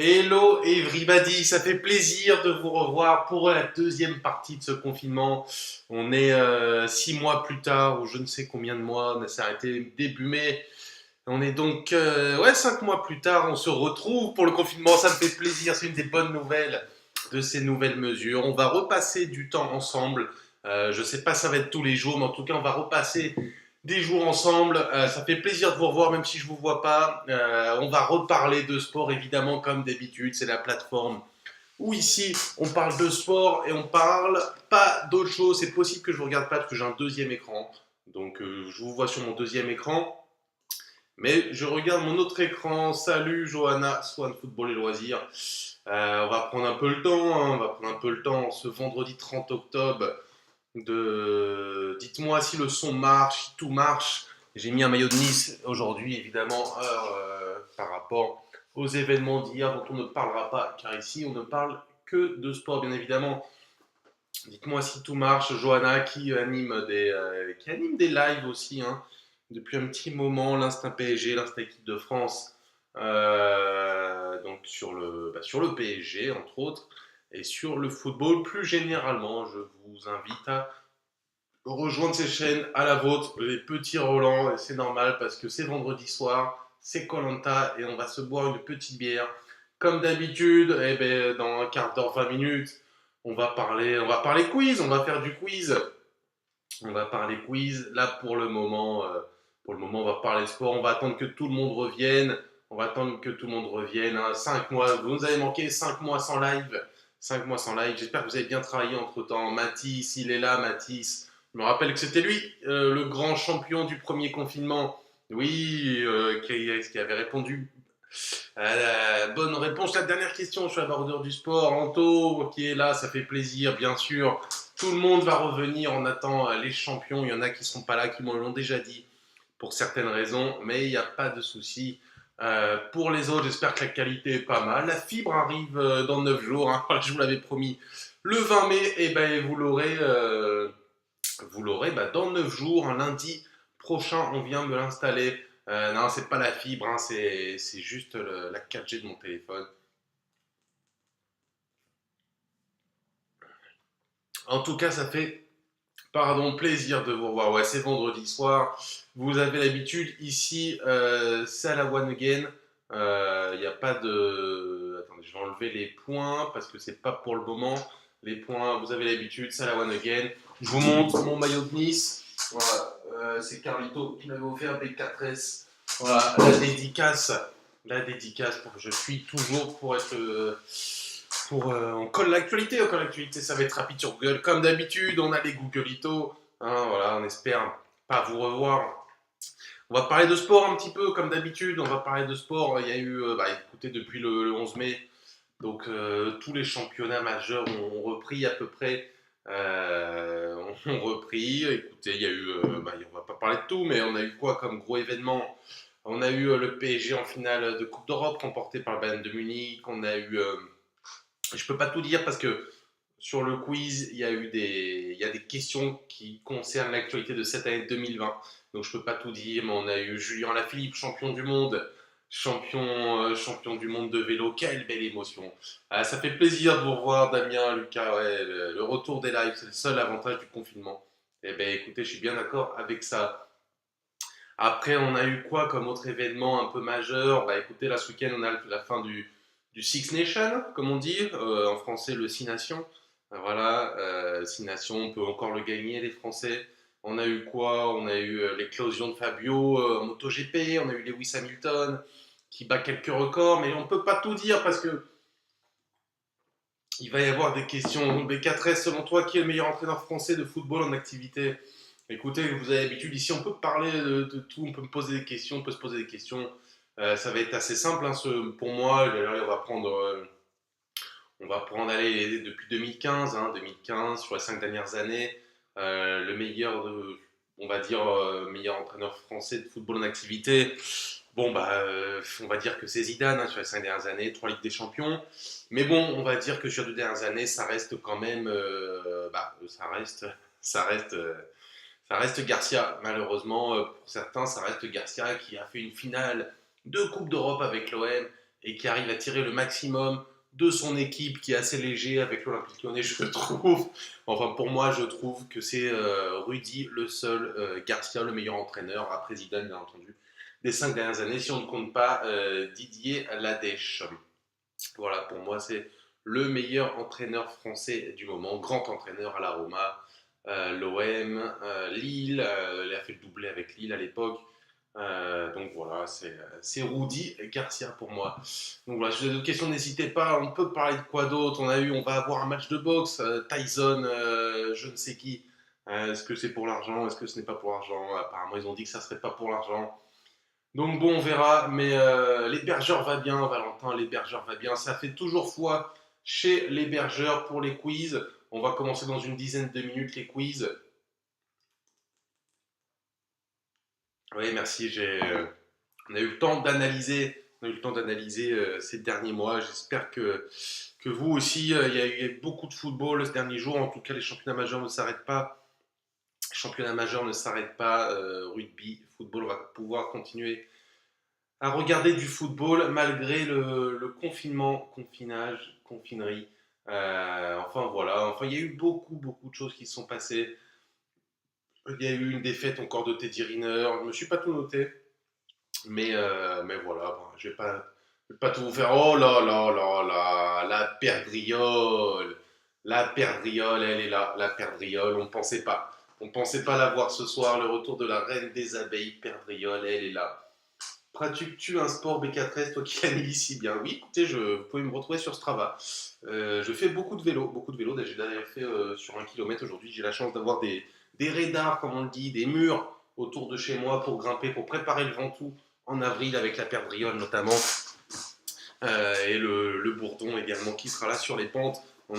Hello everybody, ça fait plaisir de vous revoir pour la deuxième partie de ce confinement. On est 6 mois plus tard, ou je ne sais combien de mois, on s'est arrêté début mai. On est donc 5 mois plus tard, on se retrouve pour le confinement, ça me fait plaisir, c'est une des bonnes nouvelles de ces nouvelles mesures. On va repasser du temps ensemble. Je ne sais pas ça va être tous les jours, mais en tout cas on va repasser des jours ensemble. Ça fait plaisir de vous revoir, même si je ne vous vois pas. On va reparler de sport, évidemment, comme d'habitude. C'est la plateforme où ici, on parle de sport et on parle pas d'autre chose. C'est possible que je ne vous regarde pas parce que j'ai un deuxième écran. Donc, je vous vois sur mon deuxième écran. Mais je regarde mon autre écran. Salut, Johanna, Swan Football et Loisirs. On va prendre un peu le temps. On va prendre un peu le temps ce vendredi 30 octobre dites-moi si le son marche, si tout marche. J'ai mis un maillot de Nice aujourd'hui, évidemment, par rapport aux événements d'hier dont on ne parlera pas, car ici on ne parle que de sport, bien évidemment. Dites-moi si tout marche. Johanna qui anime des lives aussi, hein, depuis un petit moment, l'Instinct PSG, l'Instinct Équipe de France, donc sur le PSG entre autres, et sur le football plus généralement. Je vous invite à rejoindre ces chaînes à la vôtre, les petits Roland, et c'est normal parce que c'est vendredi soir, c'est koh et on va se boire une petite bière. Comme d'habitude, eh ben, dans un quart d'heure, 20 minutes, on va parler quiz, on va faire du quiz. On va parler quiz. Là, pour le moment, on va parler sport. On va attendre que tout le monde revienne. On va attendre que tout le monde revienne, hein. 5 mois, vous nous avez manqué 5 mois sans live. 5 mois sans live. J'espère que vous avez bien travaillé entre temps. Mathis, il est là, Mathis. Je me rappelle que c'était lui, le grand champion du premier confinement. Oui, qui avait répondu bonne réponse. La dernière question, je suis abordeur du sport. Anto, qui est là, ça fait plaisir, bien sûr. Tout le monde va revenir. On attend les champions. Il y en a qui ne seront pas là, qui me l'ont déjà dit pour certaines raisons, mais il n'y a pas de souci. Pour les autres, j'espère que la qualité est pas mal. La fibre arrive dans 9 jours, hein. Je vous l'avais promis. Le 20 mai, et ben, vous l'aurez dans 9 jours, un lundi prochain, on vient me l'installer. Non, c'est pas la fibre, hein, c'est juste la 4G de mon téléphone. En tout cas, ça fait, pardon, plaisir de vous revoir. Ouais, c'est vendredi soir. Vous avez l'habitude, ici, c'est à la One Again. Il n'y a pas de. Attendez, je vais enlever les points parce que c'est pas pour le moment. Les points, vous avez l'habitude, c'est à la One Again. Je vous montre mon maillot de Nice. Voilà, c'est Carlito qui m'avait offert des 4S. Voilà, la dédicace pour que je suis toujours pour être on colle l'actualité, ça va être rapide sur Google. Comme d'habitude, on a les Googleitos, hein, voilà, on espère pas vous revoir. On va parler de sport un petit peu, comme d'habitude, on va parler de sport. Il y a eu, écoutez, depuis le 11 mai, donc tous les championnats majeurs ont repris à peu près. Ont repris. Écoutez, il y a eu, on va pas parler de tout, mais on a eu quoi comme gros événement? On a eu le PSG en finale de Coupe d'Europe remporté par le Bayern de Munich. On a eu, je peux pas tout dire parce que sur le quiz, il y a des questions qui concernent l'actualité de cette année 2020. Donc je peux pas tout dire, mais on a eu Julien Lafilippe, champion du monde, champion du monde de vélo. Quelle belle émotion. Ça fait plaisir de vous revoir, Damien, Lucas. Ouais, le retour des lives, c'est le seul avantage du confinement. Eh bien, écoutez, je suis bien d'accord avec ça. Après, on a eu quoi comme autre événement un peu majeur? Bah écoutez, là ce week-end, on a la fin du Six Nations, comme on dit, en français le Six Nations. Voilà, Six Nations, on peut encore le gagner, les Français. On a eu quoi? On a eu l'éclosion de Fabio en MotoGP, on a eu Lewis Hamilton qui bat quelques records, mais on ne peut pas tout dire parce que il va y avoir des questions. B4S, selon toi, qui est le meilleur entraîneur français de football en activité? Écoutez, vous avez l'habitude, ici on peut parler de tout, on peut me poser des questions, on peut se poser des questions. Ça va être assez simple, hein, pour moi. D'ailleurs, on va prendre allez, depuis 2015, 2015, sur les 5 dernières années, le meilleur, on va dire, meilleur entraîneur français de football en activité. Bon, on va dire que c'est Zidane, hein, sur les 5 dernières années, 3 Ligues des Champions. Mais bon, on va dire que sur les 2 dernières années, ça reste quand même, ça reste Garcia. Malheureusement, pour certains, ça reste Garcia qui a fait une finale de Coupe d'Europe avec l'OM. et qui arrive à tirer le maximum de son équipe qui est assez léger avec l'Olympique Lyonnais, je trouve. Enfin, pour moi, je trouve que c'est Rudy le seul, Garcia le meilleur entraîneur, à président bien entendu, des 5 dernières années, si on ne compte pas Didier Ladèche. Voilà, pour moi, c'est le meilleur entraîneur français du moment, grand entraîneur à la Roma, l'OM, Lille, il a fait le doublé avec Lille à l'époque. Donc voilà, c'est Rudy Garcia pour moi. Donc voilà, si vous avez d'autres questions, n'hésitez pas. On peut parler de quoi d'autre. On va avoir un match de boxe. Tyson, je ne sais qui. Est-ce que c'est pour l'argent? Est-ce que ce n'est pas pour l'argent? Apparemment, ils ont dit que ça serait pas pour l'argent. Donc bon, on verra. Mais l'hébergeur va bien, Valentin. L'hébergeur va bien. Ça fait toujours foi chez l'hébergeur pour les quiz. On va commencer dans une dizaine de minutes les quiz. Oui, merci. On a eu le temps d'analyser, on a eu le temps d'analyser ces derniers mois. J'espère que vous aussi, il y a eu beaucoup de football ces derniers jours. En tout cas, les championnats majeurs ne s'arrêtent pas. Les championnats majeurs ne s'arrêtent pas. Rugby, football, on va pouvoir continuer à regarder du football malgré le confinement, confinage, confinerie. Enfin voilà. Enfin, il y a eu beaucoup de choses qui se sont passées. Il y a eu une défaite encore de Teddy Riner. Je ne me suis pas tout noté. Mais voilà, bon, je vais pas tout vous faire. Oh là là là là, la perdriole. La perdriole, elle est là, la perdriole. On pensait pas la voir ce soir. Le retour de la reine des abeilles, perdriole, elle est là. Pratiques-tu un sport B4S, toi qui l'animes si bien? Oui, écoutez, vous pouvez me retrouver sur Strava. Je fais beaucoup de vélo, beaucoup de vélo. J'ai d'ailleurs fait sur 1 kilomètre aujourd'hui. J'ai la chance d'avoir des radars, comme on le dit, des murs autour de chez moi pour grimper, pour préparer le Ventoux en avril avec la perdriole notamment. Et le bourdon également qui sera là sur les pentes. On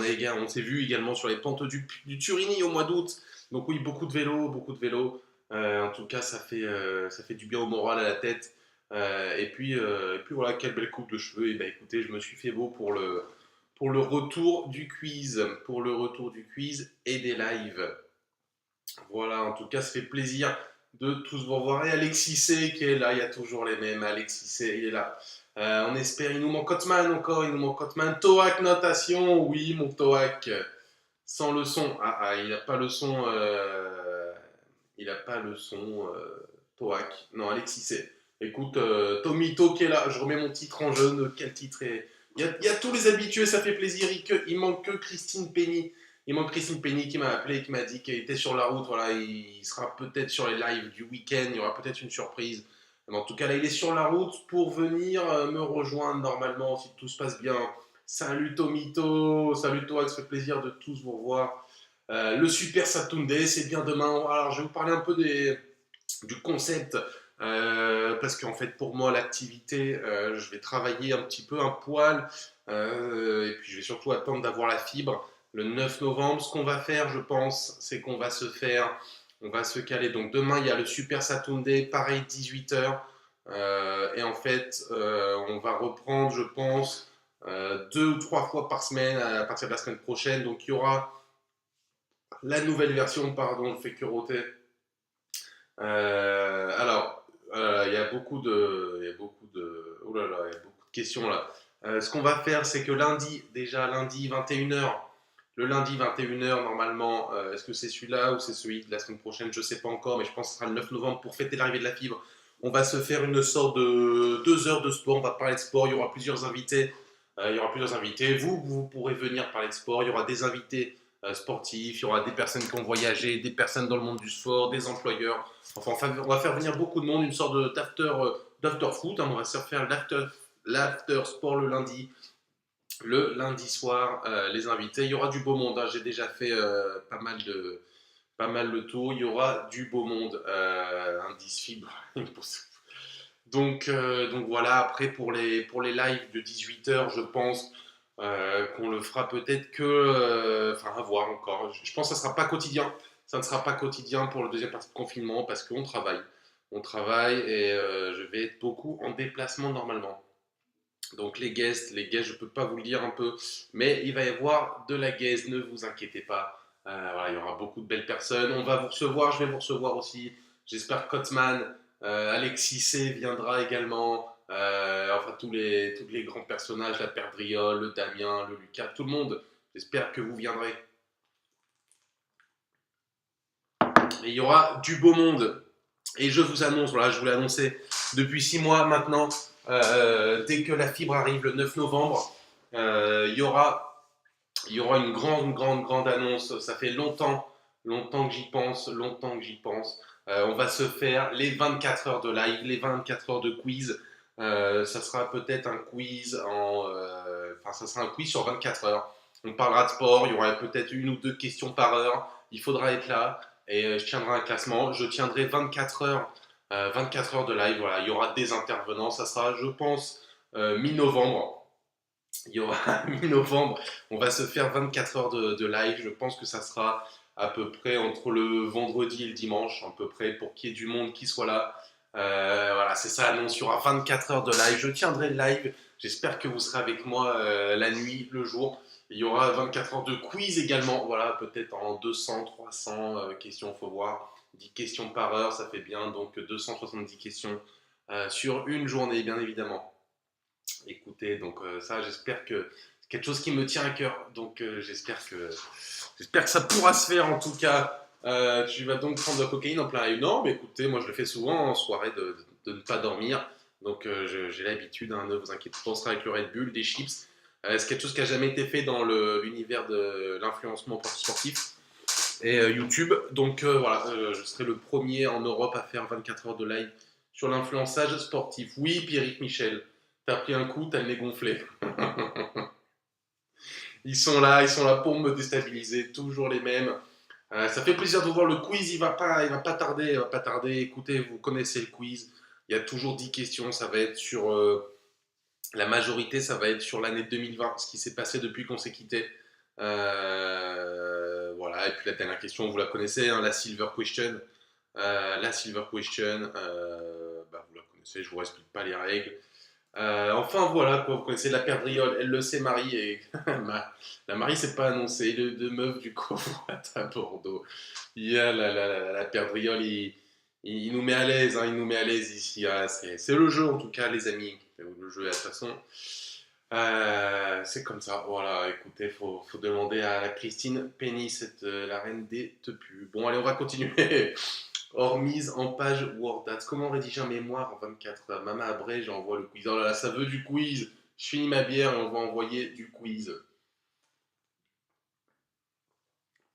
s'est vu également sur les pentes du Turini au mois d'août. Donc oui, beaucoup de vélo, beaucoup de vélo. En tout cas, ça fait du bien au moral, à la tête. Et puis voilà, quelle belle coupe de cheveux. Et ben écoutez, je me suis fait beau pour le retour du quiz, pour le retour du quiz et des lives. Voilà, en tout cas, ça fait plaisir de tous vous revoir. Et Alexis C qui est là, il y a toujours les mêmes. Alexis C, il est là. On espère, il nous manque Hotman encore, il nous manque Hotman. Toac notation, oui, mon Toac. Sans le son. Il n'a pas le son. Il n'a pas le son. Toac. Non, Alexis C. Écoute, Tomito qui est là, je remets mon titre en jaune. Quel titre est. Il y a tous les habitués, ça fait plaisir. Il manque que Christine Penny. Il manque Christine Penny qui m'a appelé, qui m'a dit qu'il était sur la route. Voilà, il sera peut-être sur les lives du week-end. Il y aura peut-être une surprise. Mais en tout cas, là, il est sur la route pour venir me rejoindre normalement si tout se passe bien. Salut Tomito, salut toi, ça fait plaisir de tous vous revoir. Le Super Saturday, c'est bien demain. Alors, je vais vous parler un peu du concept. Parce qu'en fait, pour moi, l'activité, je vais travailler un petit peu un poil. Et puis, je vais surtout attendre d'avoir la fibre le 9 novembre. Ce qu'on va faire, je pense, c'est on va se caler. Donc demain, il y a le Super Saturday, pareil, 18h. Et en fait, on va reprendre, je pense, 2 ou 3 fois par semaine à partir de la semaine prochaine. Donc il y aura la nouvelle version, pardon, je fais que roter. Alors, il y a oh là là, il y a beaucoup de questions là. Ce qu'on va faire, c'est que lundi 21h, le lundi 21h, normalement, est-ce que c'est celui-là ou c'est celui de la semaine prochaine? Je ne sais pas encore, mais je pense que ce sera le 9 novembre pour fêter l'arrivée de la fibre. On va se faire une sorte de 2 heures de sport. On va parler de sport. Il y aura plusieurs invités. Vous pourrez venir parler de sport. Il y aura des invités sportifs. Il y aura des personnes qui ont voyagé, des personnes dans le monde du sport, des employeurs. Enfin, on va faire venir beaucoup de monde, une sorte d'after foot. On va se faire l'after sport le lundi soir, les invités. Il y aura du beau monde. Hein. J'ai déjà fait pas mal de tours. Il y aura du beau monde. Indice fibre. Donc voilà. Après, pour les lives de 18h, je pense qu'on le fera peut-être enfin, à voir encore. Je pense que ça ne sera pas quotidien. Ça ne sera pas quotidien pour le deuxième partie de confinement parce qu'on travaille. On travaille et je vais être beaucoup en déplacement normalement. Donc les guests, je ne peux pas vous le dire un peu, mais il va y avoir de la guest, ne vous inquiétez pas. Voilà, il y aura beaucoup de belles personnes. On va vous recevoir, je vais vous recevoir aussi. J'espère que Kotman, Alexis C viendra également. enfin tous les grands personnages, la Perdriole, le Damien, le Lucas, tout le monde. J'espère que vous viendrez. Et il y aura du beau monde. Et je vous annonce, voilà, je vous l'ai annoncé depuis 6 mois maintenant, dès que la fibre arrive le 9 novembre, il y aura une grande annonce. Ça fait longtemps que j'y pense, longtemps que j'y pense. On va se faire les 24 heures de live, les 24 heures de quiz. Ça sera peut-être un quiz enfin, ça sera un quiz sur 24 heures. On parlera de sport, il y aura peut-être une ou deux questions par heure. Il faudra être là et je tiendrai un classement. Je tiendrai 24 heures de live. Voilà, il y aura des intervenants. Ça sera, je pense, mi-novembre. Il y aura mi-novembre. On va se faire 24 heures de live. Je pense que ça sera à peu près entre le vendredi et le dimanche, à peu près, pour qu'il y ait du monde qui soit là. Voilà, c'est ça l'annonce. Il y aura 24 heures de live. Je tiendrai le live. J'espère que vous serez avec moi la nuit, le jour. Il y aura 24 heures de quiz également. Voilà, peut-être en 200, 300 questions, faut voir. 10 questions par heure, ça fait bien. Donc 270 questions sur une journée, bien évidemment. Écoutez, donc ça, j'espère que c'est quelque chose qui me tient à cœur. Donc j'espère que ça pourra se faire en tout cas. Tu vas donc prendre de la cocaïne en plein live. Non, mais écoutez, moi je le fais souvent en soirée de ne pas dormir. Donc j'ai l'habitude, hein, ne vous inquiétez pas, on sera avec le Red Bull, des chips. C'est quelque chose qui n'a jamais été fait dans l'univers de l'influencement sportif et YouTube. Donc voilà, je serai le premier en Europe à faire 24 heures de live sur l'influençage sportif. Oui, Pierrick Michel, t'as pris un coup, t'as le nez gonflé. Ils sont là pour me déstabiliser, toujours les mêmes. Ça fait plaisir de vous voir le quiz, il va pas tarder, il va pas tarder. Écoutez, vous connaissez le quiz. Il y a toujours 10 questions, ça va être sur la majorité, ça va être sur l'année 2020, ce qui s'est passé depuis qu'on s'est quitté. Voilà, et puis la dernière question, vous la connaissez, hein, la Silver Question. La Silver Question, bah, vous la connaissez, je ne vous explique pas les règles. Enfin voilà, quoi, vous connaissez la perdriole, elle le sait, Marie, et la Marie s'est pas annoncée, de meuf du covoit à Bordeaux. Il y a la perdriole, il nous met à l'aise, hein, il nous met à l'aise ici. Ah, c'est le jeu en tout cas, les amis. Le jeu, de toute façon, c'est comme ça. Voilà, écoutez, faut demander à la Christine Penny, la reine des tepus. Bon, allez, on va continuer. Hors mise en page WordAds. Comment rédiger un mémoire en 24 heures? Maman abrège, j'envoie le quiz. Oh là là, ça veut du quiz. Je finis ma bière et on va envoyer du quiz.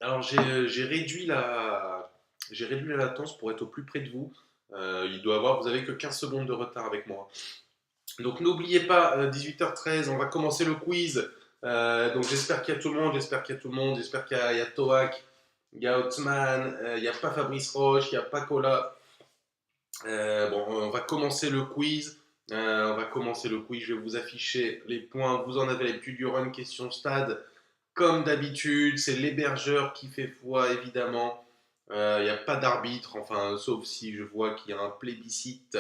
Alors j'ai réduit la latence pour être au plus près de vous. Vous avez que 15 secondes de retard avec moi. Donc n'oubliez pas, 18h13, on va commencer le quiz. Donc j'espère qu'il y a tout le monde, j'espère qu'il y a Toak, il y a Otman, il n'y a pas Fabrice Roche, il n'y a pas Cola. Bon, on va commencer le quiz. Je vais vous afficher les points. Vous en avez l'habitude. Il y aura une question stade. Comme d'habitude, c'est l'hébergeur qui fait foi, évidemment. Il n'y a pas d'arbitre, enfin, sauf si je vois qu'il y a un plébiscite.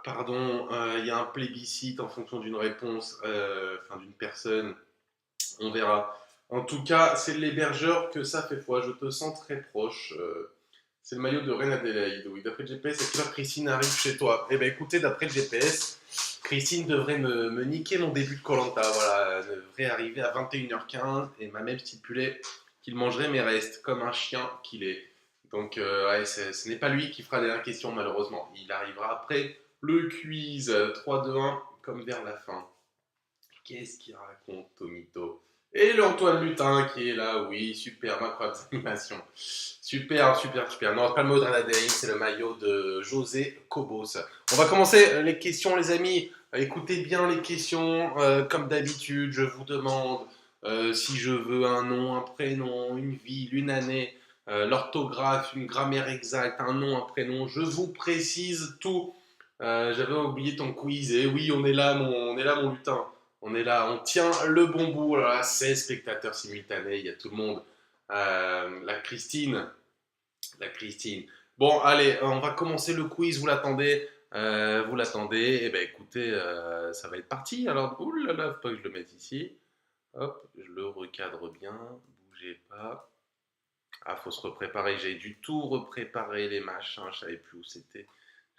Pardon, il y a un plébiscite en fonction d'une réponse, enfin d'une personne. On verra. En tout cas, c'est l'hébergeur que ça fait foi. Je te sens très proche. C'est le maillot de Reine Adélaïde. Oui, d'après le GPS, est-ce que Christine arrive chez toi? Eh bien, écoutez, d'après le GPS, Christine devrait me niquer mon début de Colanta. Voilà, elle devrait arriver à 21h15 et m'a même stipulé qu'il mangerait mes restes, comme un chien qu'il est. Donc, ouais, ce n'est pas lui qui fera la dernière question, malheureusement. Il arrivera après le quiz 3, 2, 1, comme vers la fin. Qu'est-ce qu'il raconte, Tomito? Et l'Antoine Lutin qui est là, oui, super, incroyable animation. Super. Non, c'est pas le maillot de Renadine, c'est le maillot de José Cobos. On va commencer les questions, les amis. Écoutez bien les questions. Comme d'habitude, je vous demande si je veux un nom, un prénom, une ville, une année, l'orthographe, une grammaire exacte, un nom, un prénom. Je vous précise tout. J'avais oublié ton quiz. Et oui, on est là, mon lutin. On est là, on tient le bon bout. Voilà, 16 spectateurs simultanés, il y a tout le monde. La Christine. La Christine. Bon, allez, on va commencer le quiz. Vous l'attendez? Vous l'attendez? Eh bien, écoutez, ça va être parti. Alors, oulala, faut pas que je le mette ici. Hop, je le recadre bien. Bougez pas. Ah, faut se repréparer. J'ai dû tout repréparer, les machins. Je savais plus où c'était.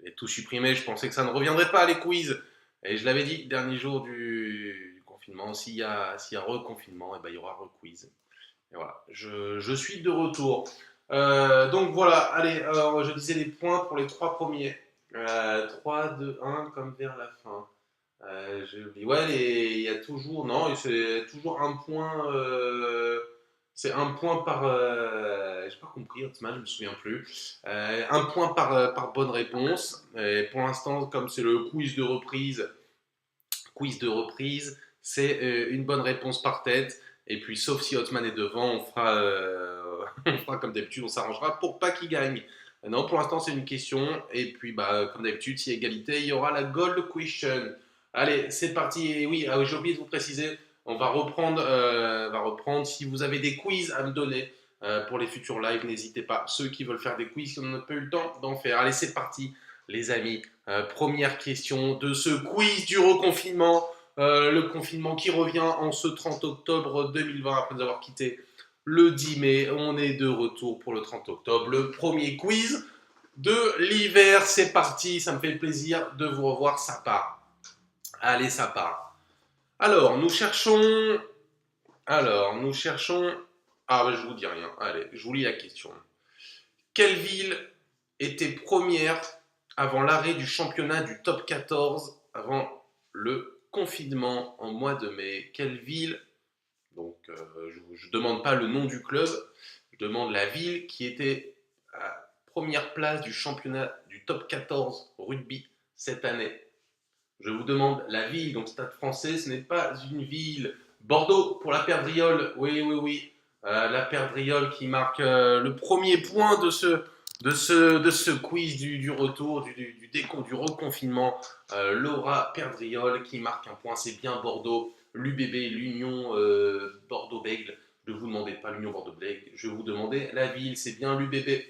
J'ai tout supprimé, je pensais que ça ne reviendrait pas les quiz. Et je l'avais dit, dernier jour du confinement, s'il y a reconfinement, et ben, il y aura requiz. Et voilà, je suis de retour. Donc voilà, allez, alors, je disais les points pour les trois premiers. 3, 2, 1, comme vers la fin. J'ai oublié. Ouais, il y a toujours, non, c'est toujours un point. C'est un point par. J'ai pas compris, Hotman, je me souviens plus. Un point par bonne réponse. Et pour l'instant, comme c'est le quiz de reprise, c'est une bonne réponse par tête. Et puis, sauf si Hotman est devant, on fera comme d'habitude, on s'arrangera pour pas qu'il gagne. Non, pour l'instant, c'est une question. Et puis, bah, comme d'habitude, s'il y a égalité, il y aura la gold question. Allez, c'est parti. Et oui, j'ai oublié de vous préciser, on va reprendre. Si vous avez des quiz à me donner pour les futurs lives, n'hésitez pas. Ceux qui veulent faire des quiz, qui n'ont pas eu le temps d'en faire. Allez, c'est parti, les amis. Première question de ce quiz du reconfinement. Le confinement qui revient en ce 30 octobre 2020 après avoir quitté le 10 mai. On est de retour pour le 30 octobre. Le premier quiz de l'hiver. C'est parti. Ça me fait plaisir de vous revoir. Ça part. Allez, ça part. Alors, nous cherchons. Ah, bah, je vous dis rien. Allez, je vous lis la question. Quelle ville était première avant l'arrêt du championnat du top 14, avant le confinement en mois de mai? Quelle ville? Donc, je ne demande pas le nom du club, je demande la ville qui était à première place du championnat du top 14 rugby cette année. Je vous demande la ville, donc Stade Français, ce n'est pas une ville. Bordeaux pour la Perdriole, oui, oui, oui. La Perdriole qui marque le premier point de ce quiz du retour, du décompte, du reconfinement. Laura Perdriole qui marque un point, c'est bien Bordeaux. L'UBB, l'Union Bordeaux-Bègles. Je ne vous demandais pas l'Union Bordeaux-Bègles, je vous demandais la ville, c'est bien l'UBB.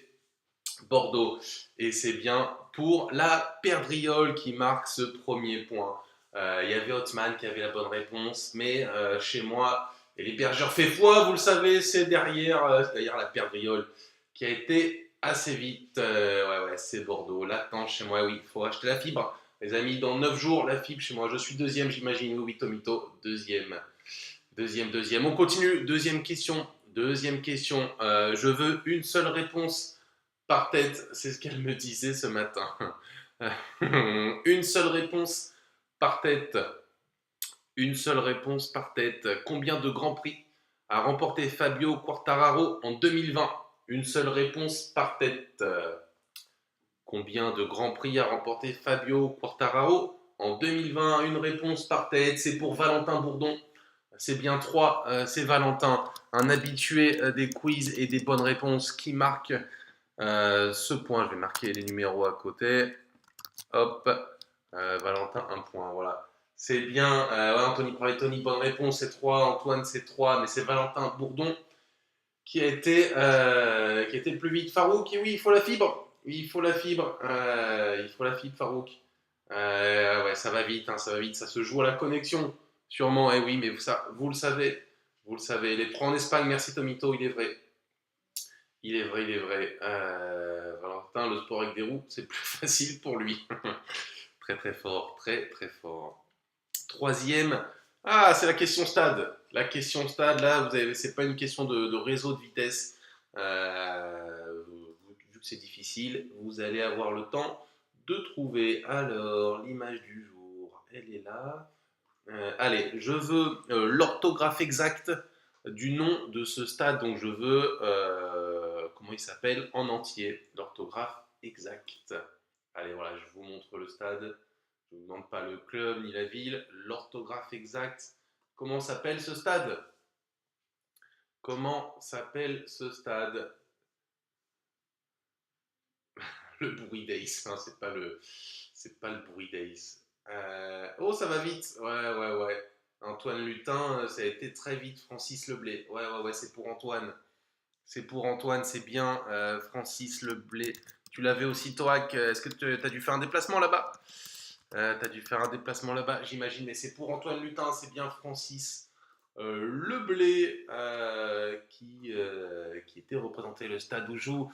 Bordeaux. Et c'est bien pour la Perdriole qui marque ce premier point. Il y avait Hotman qui avait la bonne réponse, mais chez moi, et les bergeurs fait foi, vous le savez, c'est derrière la Perdriole qui a été assez vite. Ouais, c'est Bordeaux. L'attente chez moi, oui, il faut acheter la fibre. Les amis, dans 9 jours, la fibre chez moi. Je suis deuxième, j'imagine. Oui, Tomito, deuxième. Deuxième. On continue. Deuxième question. Je veux une seule réponse par tête, c'est ce qu'elle me disait ce matin. Une seule réponse par tête. Une seule réponse par tête. Combien de grands prix a remporté Fabio Quartararo en 2020? Une seule réponse par tête. Combien de grands prix a remporté Fabio Quartararo en 2020? Une réponse par tête. C'est pour Valentin Bourdon. C'est bien 3. C'est Valentin, un habitué des quiz et des bonnes réponses qui marque ce point. Je vais marquer les numéros à côté. Hop. Valentin, un point. Voilà. C'est bien. Ouais, Anthony Pravetoni, bonne réponse. C'est 3. Antoine, c'est 3. Mais c'est Valentin Bourdon qui a été le plus vite. Farouk, oui, il faut la fibre. Oui, il faut la fibre. Il faut la fibre, Farouk. Ouais, ça va vite. Ça va vite. Ça se joue à la connexion. Sûrement. Eh oui, mais vous le savez. Vous le savez. Les 3 en Espagne. Merci, Tomito. Il est vrai. Il est vrai. Valentin, le sport avec des roues, c'est plus facile pour lui. Très fort, très fort. Troisième. Ah, c'est la question stade. La question stade, là, c'est pas une question de réseau de vitesse. Vu que c'est difficile, vous allez avoir le temps de trouver. Alors, l'image du jour, elle est là. Allez, je veux l'orthographe exacte du nom de ce stade, donc je veux, comment il s'appelle en entier, l'orthographe exacte. Allez, voilà, je vous montre le stade. Je ne vous demande pas le club ni la ville, l'orthographe exacte. Comment s'appelle ce stade? Comment s'appelle ce stade? Le bruit d'Ace, hein, c'est pas le bruit d'Ace. Oh, ça va vite. Ouais. Antoine Lutin, ça a été très vite. Francis Leblé. Ouais, c'est pour Antoine. C'est bien Francis Leblé. Tu l'avais aussi, Toac. Est-ce que tu as dû faire un déplacement là-bas? T'as dû faire un déplacement là-bas, j'imagine. Mais c'est pour Antoine Lutin, c'est bien Francis Leblé qui était représenté le stade où joue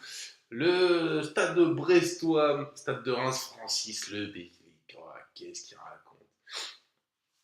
Le stade brestois, stade de Reims, Francis Le Bélic. Oh, qu'est-ce qu'il raconte?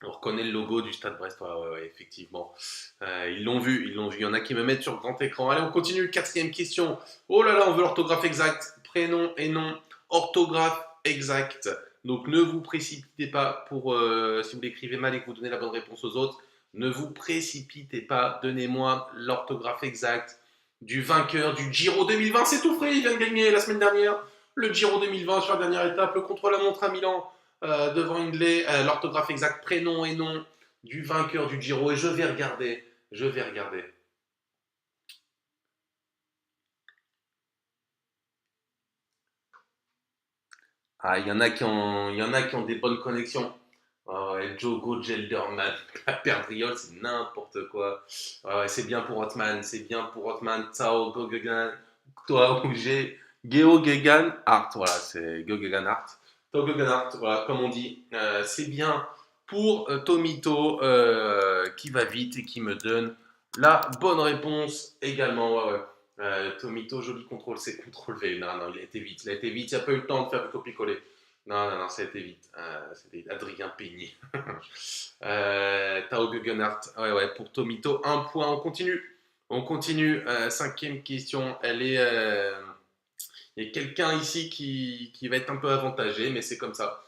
On reconnaît le logo du stade brestois, ouais, ouais, effectivement. Ils l'ont vu, ils l'ont vu. Il y en a qui me mettent sur le grand écran. Allez, on continue. Quatrième question. Oh là là, on veut l'orthographe exacte. Prénom et nom. Orthographe exacte. Donc ne vous précipitez pas pour si vous l'écrivez mal et que vous donnez la bonne réponse aux autres. Ne vous précipitez pas. Donnez-moi l'orthographe exacte du vainqueur du Giro 2020. C'est tout frais. Il vient de gagner la semaine dernière le Giro 2020 sur la dernière étape, le contre-la-montre à Milan devant Hindley, l'orthographe exacte, prénom et nom du vainqueur du Giro. Et je vais regarder, je vais regarder. Ah, il y en a qui ont des bonnes connexions. Oh, et Jogo Gelderman, la perdriole, c'est n'importe quoi. Ah ouais, c'est bien pour Hotman, c'est bien pour Hotman. Tao Gogegan, toi ou j'ai Geo Gegan Art, voilà, c'est Gogegan Art. Tao Gogegan Art, voilà, comme on dit. C'est bien pour Tomito qui va vite et qui me donne la bonne réponse également. Ouais, ouais. Tomito, joli contrôle C, contrôle V. Non, non, il a été vite, il a été vite, il n'y a pas eu le temps de faire du copier-coller. Non, non, non, ça a été vite. C'était Adrien Peigny. Tao Guggenhardt. Ouais, ouais, pour Tomito, un point. On continue. On continue. Cinquième question. Elle est. Il y a quelqu'un ici qui va être un peu avantagé, mais c'est comme ça.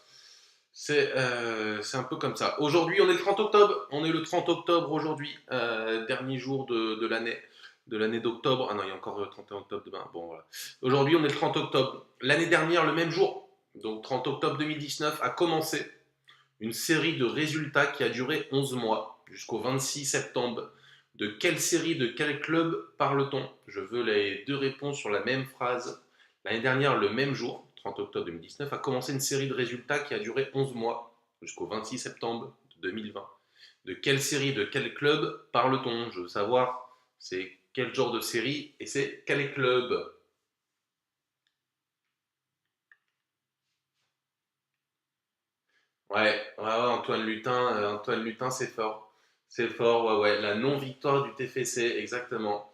C'est un peu comme ça. Aujourd'hui, on est le 30 octobre. On est le 30 octobre aujourd'hui. Dernier jour de l'année. De l'année d'octobre. Ah non, il y a encore le 31 octobre demain. Bon, voilà. Aujourd'hui, on est le 30 octobre. L'année dernière, le même jour, donc 30 octobre 2019, a commencé une série de résultats qui a duré 11 mois, jusqu'au 26 septembre. De quelle série, de quel club parle-t-on? Je veux les deux réponses sur la même phrase. L'année dernière, le même jour, 30 octobre 2019, a commencé une série de résultats qui a duré 11 mois, jusqu'au 26 septembre 2020. De quelle série, de quel club parle-t-on? Je veux savoir, c'est quel genre de série et c'est quel club? Ouais, ouais, ouais, Antoine Lutin, c'est fort. C'est fort, ouais, ouais. La non-victoire du TFC, exactement.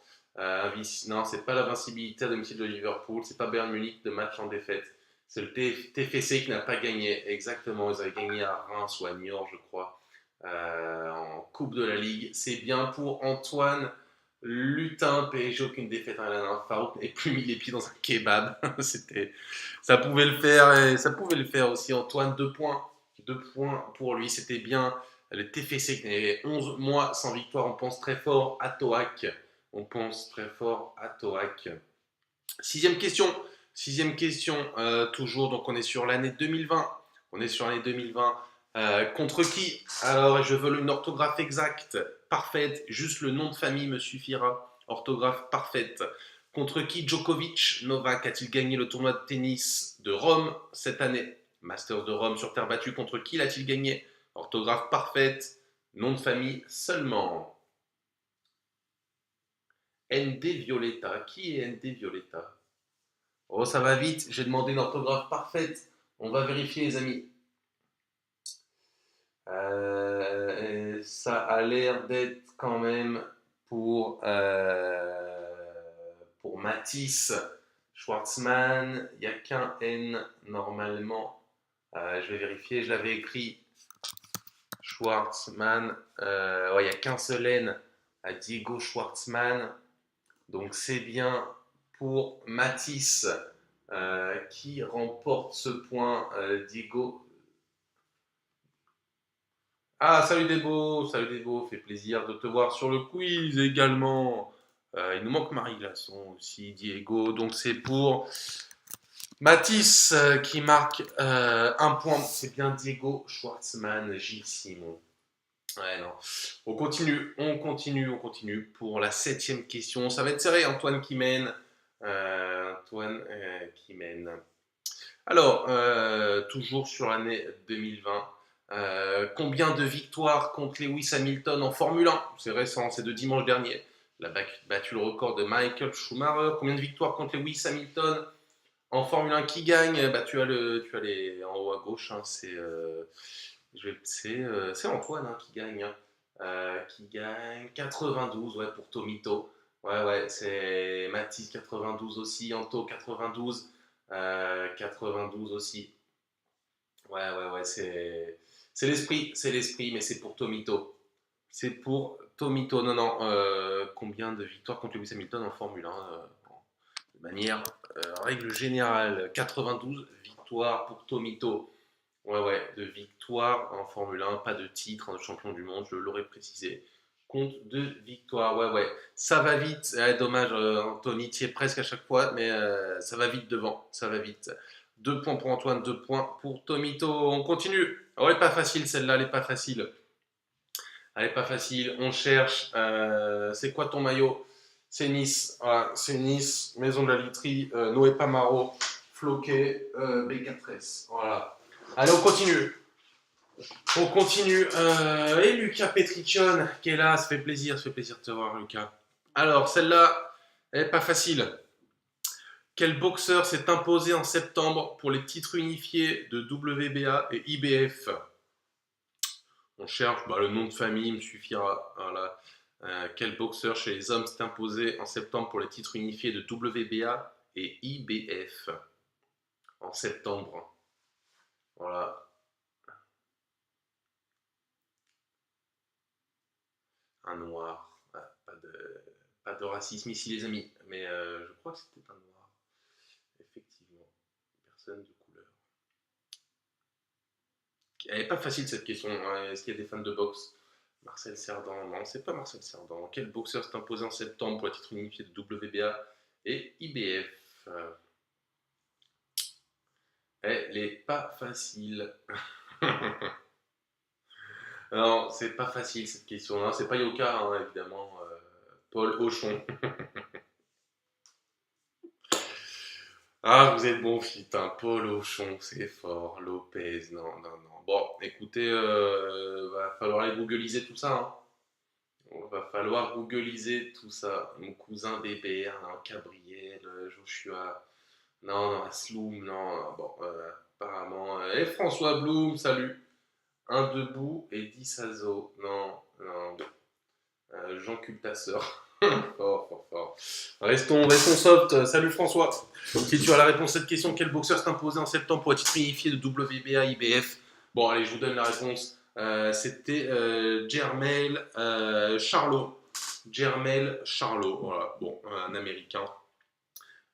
Non, c'est pas l'invincibilité à domicile de Liverpool, c'est pas Bayern Munich de match en défaite. C'est le TFC qui n'a pas gagné, exactement. Ils avaient gagné à Reims ou à Niort, je crois, en Coupe de la Ligue. C'est bien pour Antoine Lutin, PSG, aucune défaite à la Farouk n'ait plus mis les pieds dans un kebab. C'était, ça pouvait le faire, et ça pouvait le faire aussi. Antoine, 2 points. 2 points pour lui, c'était bien. Le TFC qui avait 11 mois sans victoire, on pense très fort à Toac. On pense très fort à Toac. Sixième question. Sixième question, toujours. Donc on est sur l'année 2020. On est sur l'année 2020. Contre qui? Alors, je veux une orthographe exacte, parfaite. Juste le nom de famille me suffira. Orthographe parfaite. Contre qui Djokovic Novak a-t-il gagné le tournoi de tennis de Rome cette année? Masters de Rome sur terre battue. Contre qui l'a-t-il gagné? Orthographe parfaite. Nom de famille seulement. ND Violetta. Qui est ND Violetta? Oh, ça va vite. J'ai demandé une orthographe parfaite. On va vérifier, les amis. Ça a l'air d'être quand même pour Matisse Schwartzmann. Il n'y a qu'un N normalement. Je vais vérifier. Je l'avais écrit Schwartzmann. Ouais, il n'y a qu'un seul N à Diego Schwartzmann. Donc c'est bien pour Matisse qui remporte ce point. Diego. Ah, salut Debo, fait plaisir de te voir sur le quiz également. Il nous manque Marie Glasson aussi, Diego. Donc c'est pour Mathis qui marque un point. C'est bien Diego Schwartzmann, Gilles Simon. Ouais, non. On continue pour la septième question. Ça va être serré, Antoine qui mène. Antoine qui mène. Alors, toujours sur l'année 2020, combien de victoires contre Lewis Hamilton en Formule 1? C'est récent, c'est de dimanche dernier. Il a battu le record de Michael Schumacher. Combien de victoires contre Lewis Hamilton en Formule 1 qui gagne? Bah, tu as les en haut à gauche, hein, c'est Antoine hein, qui gagne. Qui gagne 92 ouais, pour Tomito. Ouais, ouais, c'est Matisse 92 aussi, Anto 92, 92 aussi. Ouais, ouais, ouais, c'est l'esprit, mais c'est pour Tomito. C'est pour Tomito. Non, non, combien de victoires contre Lewis Hamilton en Formule 1 de manière règle générale, 92 victoires pour Tomito. Ouais, ouais, de victoires en Formule 1, pas de titre de champion du monde, je l'aurais précisé. Compte de victoires, ouais, ouais. Ça va vite, dommage, Anthony, tu es presque à chaque fois, mais ça va vite devant, ça va vite. 2 points pour Antoine, 2 points pour Tomito. On continue. Oh, elle n'est pas facile celle-là, elle n'est pas facile. Elle n'est pas facile. On cherche. C'est quoi ton maillot? C'est Nice. Voilà, c'est Nice, Maison de la Literie, Noé Pamaro, Floquet, B4S. Voilà. Allez, on continue. On continue. Et Lucas Petriccione qui est là. Ça fait plaisir de te voir, Lucas. Alors, celle-là, elle n'est pas facile. Quel boxeur s'est imposé en septembre pour les titres unifiés de WBA et IBF? On cherche, bah, le nom de famille me suffira. Voilà. Quel boxeur chez les hommes s'est imposé en septembre pour les titres unifiés de WBA et IBF en septembre? Voilà. Un noir. Ah, pas de racisme ici, les amis. Mais je crois que c'était un noir. Effectivement. Personne de couleur. Elle n'est pas facile cette question. Hein. Est-ce qu'il y a des fans de boxe? Marcel Cerdan, non, c'est pas Marcel Cerdan. Quel boxeur s'est imposé en septembre pour le titre unifié de WBA et IBF? Elle n'est pas facile. Non, c'est pas facile cette question. Non, c'est pas Yoka, hein, évidemment. Paul Auchon. Ah, vous êtes bon, fit, hein. Paul Auchon, c'est fort. Lopez, non, non, non. Bon, écoutez, va falloir aller googliser tout ça. Hein. Va falloir googliser tout ça. Mon cousin Bébert, non, Gabriel, Joshua, non, non, Asloum, non, non, bon, apparemment. Et François Blum, salut. Un debout et 10 azo. Non, non. Jean Cultasseur. Fort, fort, fort. Restons soft. Salut François. Si tu as la réponse à cette question, quel boxeur s'est imposé en septembre pour être titre unifié de WBA IBF? Bon, allez, je vous donne la réponse. C'était Jermel Charlot. Jermel Charlot, voilà. Bon, un américain.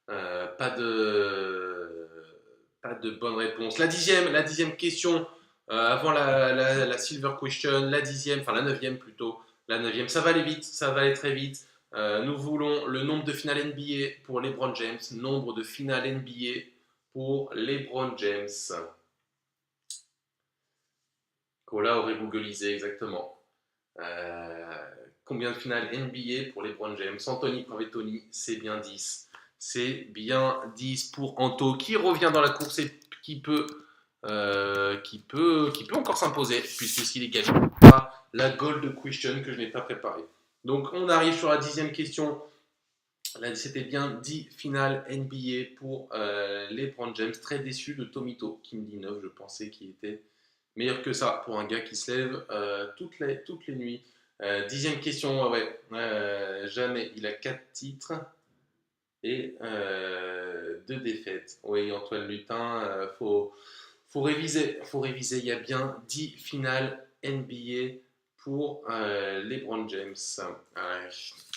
Pas de bonne réponse. La dixième question, avant la silver question, la dixième, enfin la neuvième plutôt. La neuvième, ça va aller vite, ça va aller très vite. Nous voulons le nombre de finales NBA pour LeBron James. Nombre de finales NBA pour LeBron James. Cola aurait googlisé exactement. Combien de finales NBA pour LeBron James? Anthony Pravetoni, c'est bien 10. C'est bien 10 pour Anto qui revient dans la course et qui peut encore s'imposer puisqu'il est gagné par la Gold Question que je n'ai pas préparée. Donc on arrive sur la 10e question. Là, c'était bien 10 finales NBA pour LeBron James. Très déçu de Tomito qui me dit 9. Je pensais qu'il était meilleur que ça pour un gars qui se lève toutes les nuits. 10e question, ouais. Jamais. Il a 4 titres et 2 défaites. Oui, Antoine Lutin, faut réviser. Faut réviser. Il y a bien 10 finales NBA pour LeBron James.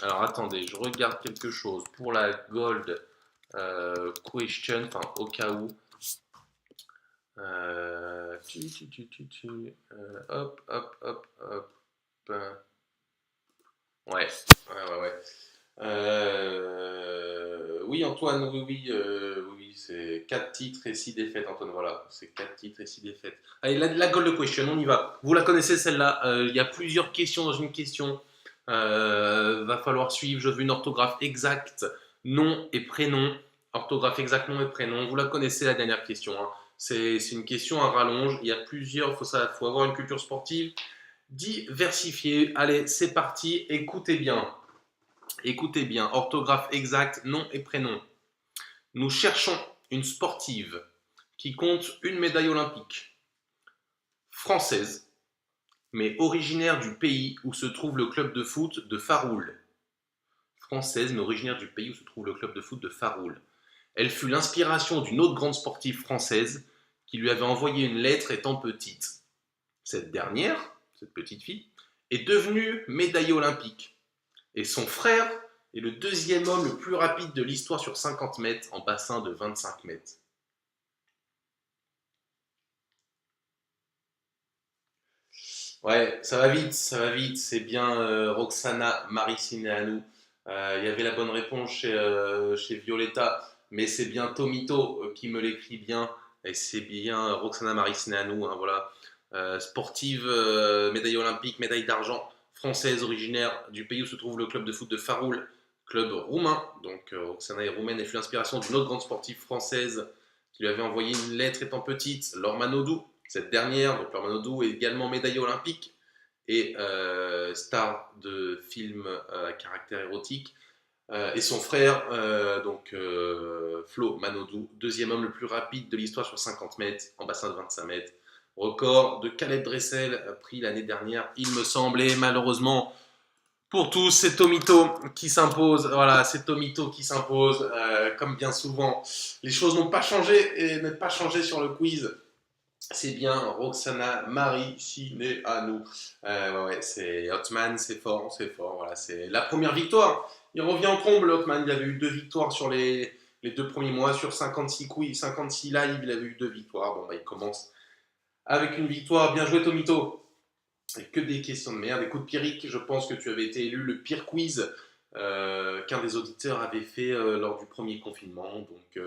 Alors attendez, je regarde quelque chose pour la Gold Question, enfin au cas où. Hop, hop, hop, hop. Ouais, ouais, ouais, ouais. Oui, Antoine, oui, oui, oui, c'est 4 titres et 6 défaites, Antoine, voilà, c'est 4 titres et 6 défaites. Allez, la Gold Question, on y va. Vous la connaissez celle-là, il y a plusieurs questions dans une question. Va falloir suivre, je veux une orthographe exacte, nom et prénom. Orthographe exacte, nom et prénom. Vous la connaissez la dernière question. Hein. C'est une question à rallonge. Il y a plusieurs, faut avoir une culture sportive diversifiée. Allez, c'est parti, écoutez bien. Écoutez bien, orthographe exacte, nom et prénom. Nous cherchons une sportive qui compte une médaille olympique, française, mais originaire du pays où se trouve le club de foot de Faroul. française, mais originaire du pays où se trouve le club de foot de Faroul. Elle fut l'inspiration d'une autre grande sportive française qui lui avait envoyé une lettre étant petite. Cette dernière, cette petite fille, est devenue médaillée olympique. Et son frère est le deuxième homme le plus rapide de l'histoire sur 50 mètres en bassin de 25 mètres. Ouais, ça va vite. C'est bien Roxana Maricineanu. Il y avait la bonne réponse chez Violetta, mais c'est bien Tomito qui me l'écrit bien. Et c'est bien Roxana Maricineanu, hein, voilà. Sportive, médaille olympique, médaille d'argent, française, originaire du pays où se trouve le club de foot de Faroul, club roumain. Donc Roxana est roumaine et fut l'inspiration d'une autre grande sportive française qui lui avait envoyé une lettre étant petite, Laure Manodou. Cette dernière, donc Laure Manodou, est également médaillée olympique et star de films à caractère érotique. Et son frère, Flo Manodou, deuxième homme le plus rapide de l'histoire sur 50 mètres, en bassin de 25 mètres. Record de Caleb Dressel, pris l'année dernière, il me semblait. Malheureusement, pour tous, c'est Tomito qui s'impose. Voilà, c'est Tomito qui s'impose. Comme bien souvent, les choses n'ont pas changé et n'ont pas changé sur le quiz. C'est bien Roxana Maricineanu. Ouais, c'est Hotman, c'est fort, c'est fort. Voilà, c'est la première victoire. Il revient en comble, Hotman. Il avait eu 2 victoires sur les 2 premiers mois. Sur 56 quiz, 56 lives, il avait eu 2 victoires. Bon, bah, il commence avec une victoire. Bien joué, Tomito. Et que des questions de merde. Écoute, Pierrick, je pense que tu avais été élu le pire quiz qu'un des auditeurs avait fait lors du premier confinement. Donc,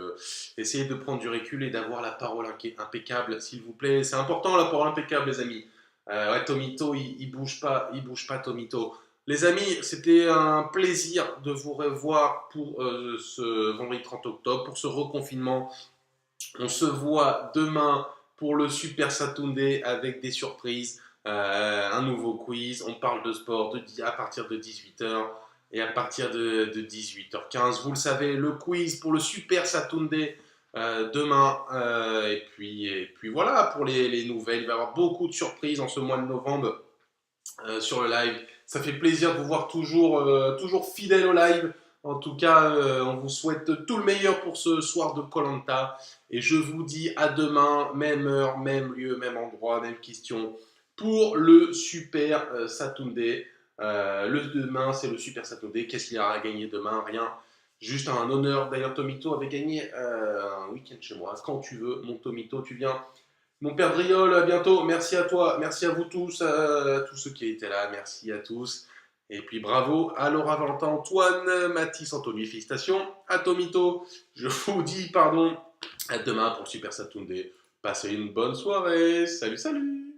essayez de prendre du recul et d'avoir la parole impeccable, s'il vous plaît. C'est important, la parole impeccable, les amis. Ouais, Tomito, il bouge pas, Tomito. Les amis, c'était un plaisir de vous revoir pour ce vendredi 30 octobre, pour ce reconfinement. On se voit demain pour le Super Saturday avec des surprises, un nouveau quiz. On parle de sport à partir de 18h et à partir de 18h15. Vous le savez, le quiz pour le Super Saturday demain. Et puis voilà pour les nouvelles. Il va y avoir beaucoup de surprises en ce mois de novembre sur le live. Ça fait plaisir de vous voir toujours fidèle au live. En tout cas, on vous souhaite tout le meilleur pour ce soir de koh. Et je vous dis à demain, même heure, même lieu, même endroit, même question, pour le Super Saturday. Le demain, c'est le Super Saturday. Qu'est-ce qu'il y aura à gagner demain? Rien. Juste un honneur. D'ailleurs, Tomito avait gagné un week-end chez moi. Quand tu veux, mon Tomito, tu viens. Mon père Driol, à bientôt. Merci à toi. Merci à vous tous, tous ceux qui étaient là. Merci à tous. Et puis bravo à Laura, Valentin, Antoine, Mathis, Anthony. Félicitations à Tomito. Je vous dis, pardon, à demain pour le Super Saturday. Passez une bonne soirée. Salut, salut.